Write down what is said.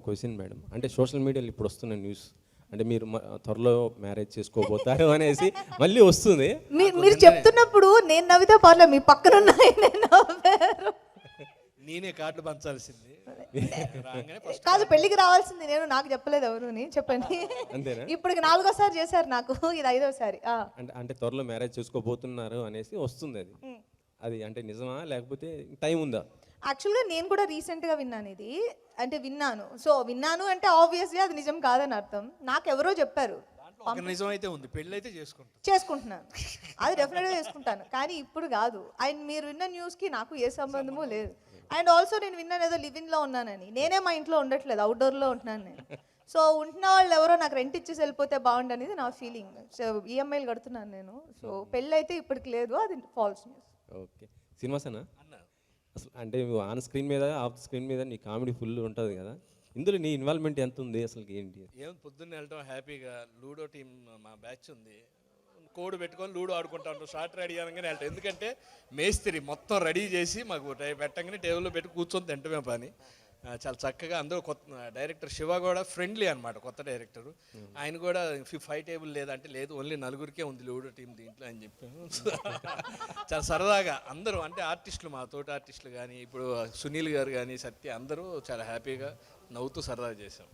ఒక question madam, అంటే social మీడియాలో ఇప్పుడు వస్తున్న న్యూస్ అంటే మీరు త్వరలో మ్యారేజ్ చేసుకోబోతారు అనేసి మళ్ళీ వస్తుంది. మీరు చెప్తున్నప్పుడు నేను నవ్వితే పర్లేదు, మీ పక్కన ఉన్న ఆయనే నవ్వారు. నేనే కార్డులు పంచాల్సింది రాగానే first కాదు, పెళ్ళికి రావాల్సింది నేను, నాకు చెప్పలేదు ఎవరుని. చెప్పండి. అంతేనా? ఇప్పటికి 4వ సారి చేశారు నాకు, ఇది 5వ సారి. అంటే త్వరలో మ్యారేజ్ చేసుకోబోతున్నారు అనేసి వస్తుంది. అది అది అంటే నిజమా లేకపోతే టైం ఉందా? యాక్చువల్గా నేను కూడా రీసెంట్గా విన్నాను ఇది, అంటే విన్నాను. సో విన్నాను అంటే ఆబ్వియస్లీ అది నిజం కాదని అర్థం. నాకు ఎవరో చెప్పారు. దాంట్లో ఒక నిజం అయితే ఉంది, పెళ్ళి అయితే చేసుకుంటున్నాను, అది డెఫినెట్గా చేసుకుంటాను, కానీ ఇప్పుడు కాదు. అండ్ మీరు విన్న న్యూస్కి నాకు ఏ సంబంధము లేదు. అండ్ ఆల్సో నేను విన్నాను ఏదో లివింగ్లో ఉన్నానని. నేనే మా ఇంట్లో ఉండట్లేదు, అవుట్డోర్లో ఉంటున్నాను నేను. సో ఉంటున్న వాళ్ళు ఎవరో నాకు రెంట్ ఇచ్చేసి వెళ్ళిపోతే బాగుండు అనేది నా ఫీలింగ్. సో ఈఎంఐలు కడుతున్నాను నేను. సో పెళ్ళి అయితే ఇప్పటికి లేదు, అది ఫాల్స్ న్యూస్. ఓకే, సినిమాసేనా అన్న. అసలు అంటే ఆన్ స్క్రీన్ మీద ఆఫ్ స్క్రీన్ మీద నీ కామెడీ ఫుల్ ఉంటుంది కదా, ఇందులో నీ ఇన్వాల్వ్మెంట్ ఎంత ఉంది అసలు ఏంటి? ఏం పొద్దున్నే వెళ్ళటం హ్యాపీగా, లూడో టీం మా బ్యాచ్ ఉంది, కోడ్ పెట్టుకొని లూడో ఆడుకుంటా ఉంటాం. షార్ట్ రెడీ అనగానే వెళ్తాం, ఎందుకంటే మేస్త్రి మొత్తం రెడీ చేసి మాకు పెట్టగానే టేబుల్లో పెట్టి కూర్చొని తింటమే పని. చాలా చక్కగా అందరూ కొత్త డైరెక్టర్ శివ కూడా ఫ్రెండ్లీ అనమాట, కొత్త డైరెక్టర్. ఆయన కూడా 5 టేబుల్ లేదంటే లేదు, ఓన్లీ 4గురికే ఉంది లూడో టీం దీంట్లో అని చెప్పాను. చాలా సరదాగా అందరూ, అంటే ఆర్టిస్టులు, మా తోటి ఆర్టిస్టులు కానీ, ఇప్పుడు సునీల్ గారు కానీ, సత్య, అందరూ చాలా హ్యాపీగా నవ్వుతూ సరదాగా చేసాం.